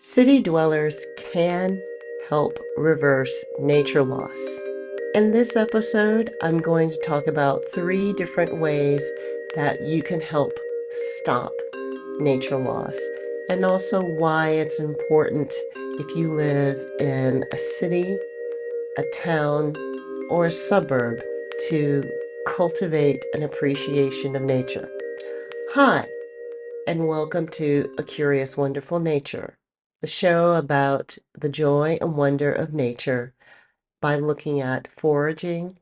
City dwellers can help reverse nature loss. In this episode, I'm going to talk about 3 different ways that you can help stop nature loss, and also why it's important if you live in a city, a town, or a suburb to cultivate an appreciation of nature. Hi, and welcome to A Curious Wonderful Nature, the show about the joy and wonder of nature by looking at foraging,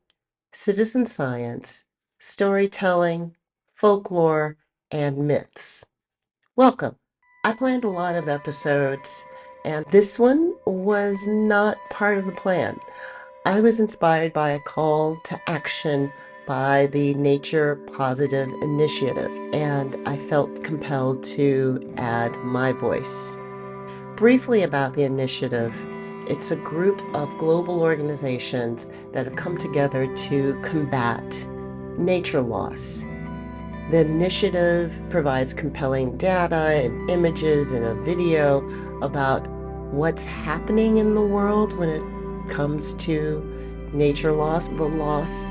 citizen science, storytelling, folklore, and myths. Welcome. I planned a lot of episodes, and this one was not part of the plan. I was inspired by a call to action by the Nature Positive Initiative, and I felt compelled to add my voice. Briefly about the initiative, it's a group of global organizations that have come together to combat nature loss. The initiative provides compelling data and images and a video about what's happening in the world when it comes to nature loss, the loss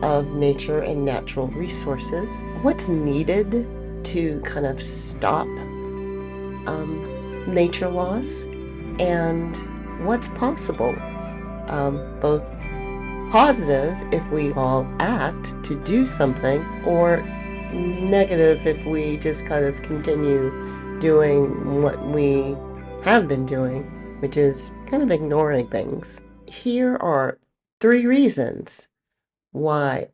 of nature and natural resources, what's needed to kind of stop nature loss, and what's possible, both positive if we all act to do something, or negative if we just kind of continue doing what we have been doing, which is kind of ignoring things. Here are 3 reasons why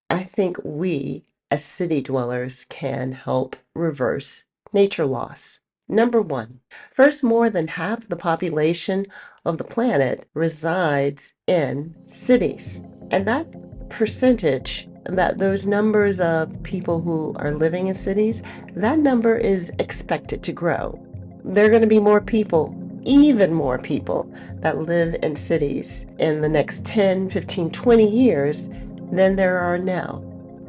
I think we, as city dwellers, can help reverse nature loss. Number 1, first, more than half the population of the planet resides in cities. And that percentage, those numbers of people who are living in cities, that number is expected to grow. There are going to be more people, even more people, that live in cities in the next 10, 15, 20 years than there are now.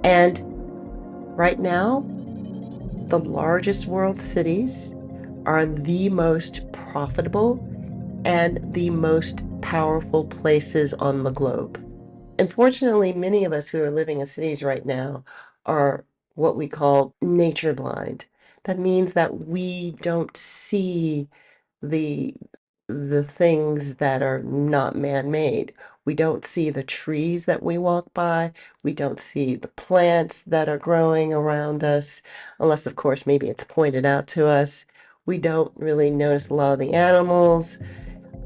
And right now, the largest world cities are the most profitable and the most powerful places on the globe. Unfortunately, many of us who are living in cities right now are what we call nature blind. That means that we don't see the things that are not man-made. We don't see the trees that we walk by. We don't see the plants that are growing around us, unless, of course, maybe it's pointed out to us. We don't really notice a lot of the animals,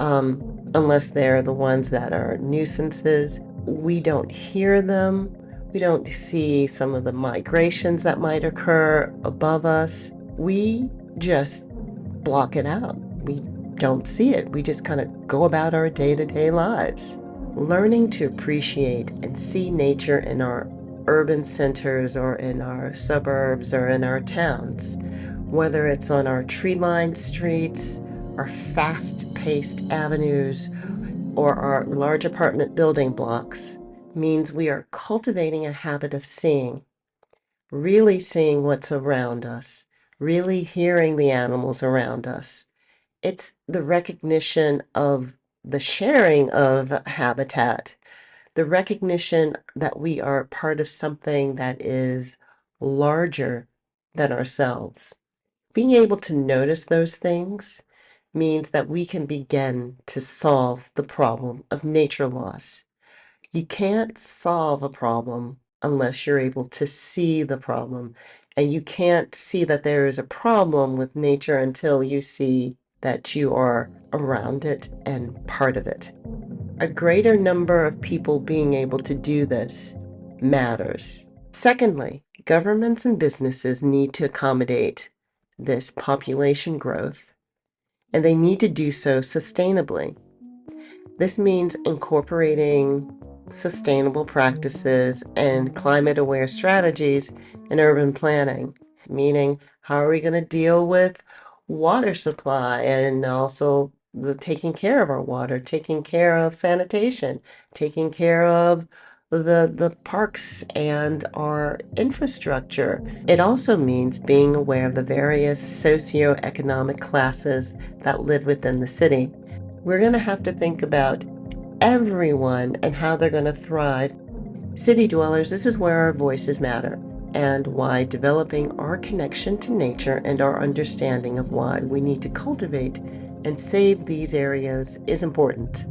unless they're the ones that are nuisances. We don't hear them. We don't see some of the migrations that might occur above us. We just block it out. We don't see it. We just kind of go about our day-to-day lives. Learning to appreciate and see nature in our urban centers or in our suburbs or in our towns, whether it's on our tree-lined streets, our fast-paced avenues, or our large apartment building blocks, means we are cultivating a habit of seeing, really seeing what's around us, really hearing the animals around us. It's the recognition of the sharing of habitat, the recognition that we are part of something that is larger than ourselves. Being able to notice those things means that we can begin to solve the problem of nature loss. You can't solve a problem unless you're able to see the problem. And you can't see that there is a problem with nature until you see that you are around it and part of it. A greater number of people being able to do this matters. Secondly, governments and businesses need to accommodate this population growth, and they need to do so sustainably. This means incorporating sustainable practices and climate-aware strategies in urban planning, meaning how are we going to deal with water supply and also the taking care of our water, taking care of sanitation, taking care of the parks and our infrastructure. It also means being aware of the various socioeconomic classes that live within the city. We're going to have to think about everyone and how they're going to thrive. City dwellers, this is where our voices matter, and why developing our connection to nature and our understanding of why we need to cultivate and save these areas is important.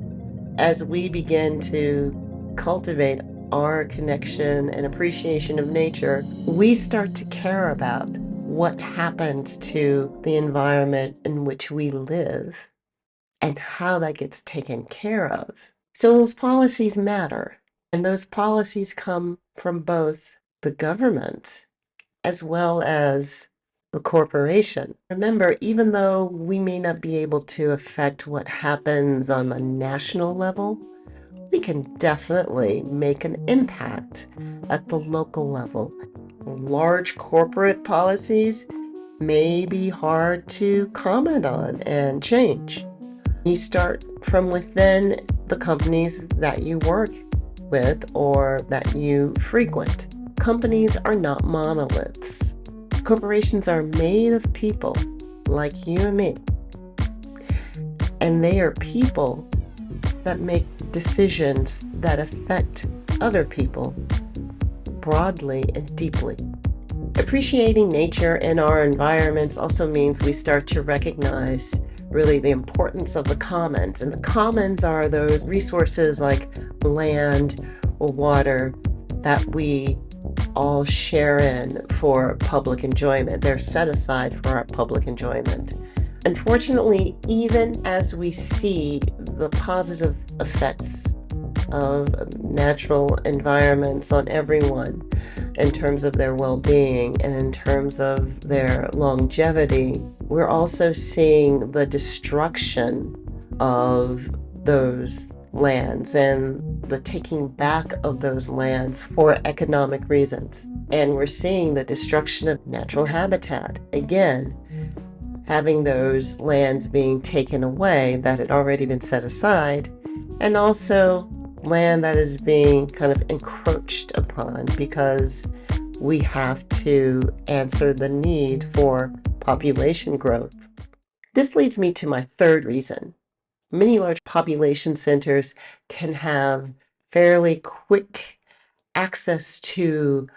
As we begin to cultivate our connection and appreciation of nature, we start to care about what happens to the environment in which we live and how that gets taken care of. So those policies matter, and those policies come from both the government as well as the corporation. Remember, even though we may not be able to affect what happens on the national level, we can definitely make an impact at the local level. Large corporate policies may be hard to comment on and change. You start from within the companies that you work with or that you frequent. Companies are not monoliths. Corporations are made of people like you and me. And they are people that make decisions that affect other people broadly and deeply. Appreciating nature and our environments also means we start to recognize really the importance of the commons. And the commons are those resources like land or water that we all share in for public enjoyment. They're set aside for our public enjoyment. Unfortunately, even as we see the positive effects of natural environments on everyone in terms of their well-being and in terms of their longevity, we're also seeing the destruction of those lands and the taking back of those lands for economic reasons. And we're seeing the destruction of natural habitat. Again, having those lands being taken away that had already been set aside, and also land that is being kind of encroached upon because we have to answer the need for population growth. This leads me to my third reason. Many large population centers can have fairly quick access to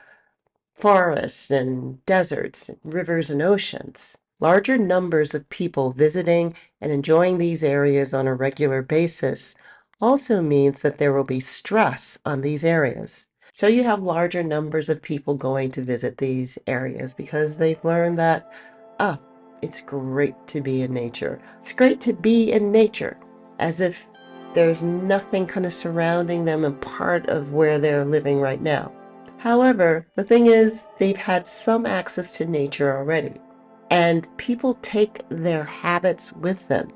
forests and deserts, rivers and oceans. Larger numbers of people visiting and enjoying these areas on a regular basis also means that there will be stress on these areas. So you have larger numbers of people going to visit these areas because they've learned that, it's great to be in nature. It's great to be in nature, as if there's nothing kind of surrounding them and part of where they're living right now. However, the thing is, they've had some access to nature already, and people take their habits with them.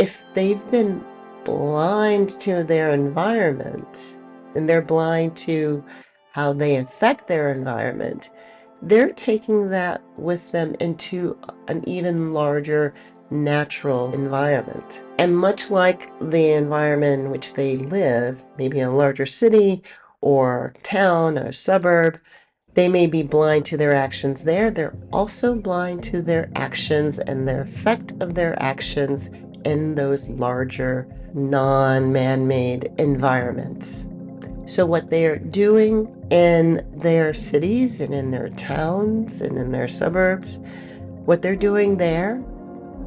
If they've been blind to their environment and they're blind to how they affect their environment, they're taking that with them into an even larger natural environment. And much like the environment in which they live, maybe a larger city or town or suburb, they may be blind to their actions there. They're also blind to their actions and the effect of their actions in those larger non-man-made environments. So what they're doing in their cities and in their towns and in their suburbs, what they're doing there,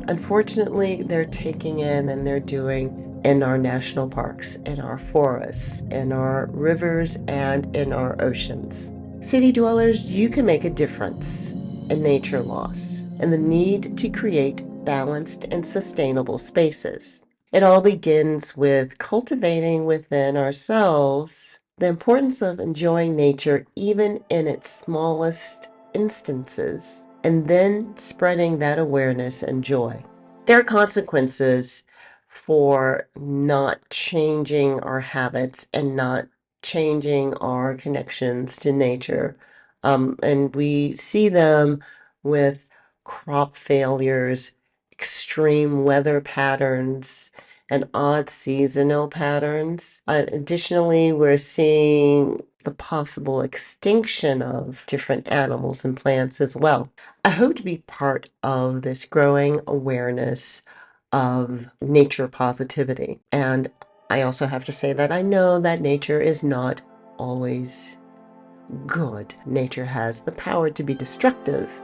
unfortunately, they're taking in and they're doing in our national parks, in our forests, in our rivers, and in our oceans. City dwellers, you can make a difference in nature loss and the need to create balanced and sustainable spaces. It all begins with cultivating within ourselves the importance of enjoying nature even in its smallest instances, and then spreading that awareness and joy. There are consequences for not changing our habits and not changing our connections to nature. And we see them with crop failures, extreme weather patterns, and odd seasonal patterns. Additionally, we're seeing the possible extinction of different animals and plants as well. I hope to be part of this growing awareness of nature positivity. And I also have to say that I know that nature is not always good. Nature has the power to be destructive.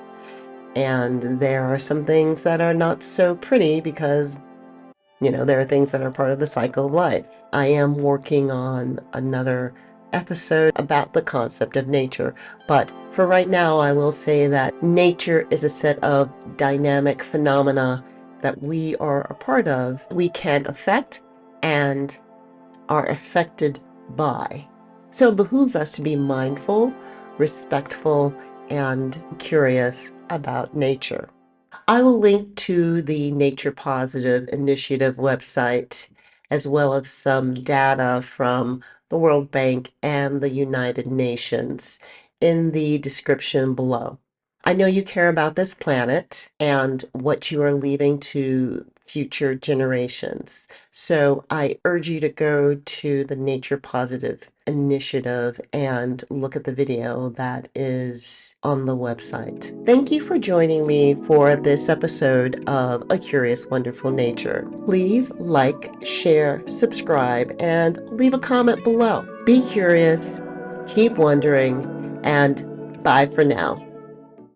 And there are some things that are not so pretty because, there are things that are part of the cycle of life. I am working on another episode about the concept of nature, but for right now, I will say that nature is a set of dynamic phenomena that we are a part of, we can affect, and are affected by. So it behooves us to be mindful, respectful, and curious about nature. I will link to the Nature Positive Initiative website, as well as some data from the World Bank and the United Nations in the description below. I know you care about this planet and what you are leaving to future generations. So I urge you to go to the Nature Positive Initiative and look at the video that is on the website. Thank you for joining me for this episode of A Curious Wonderful Nature. Please like, share, subscribe, and leave a comment below. Be curious, keep wondering, and bye for now.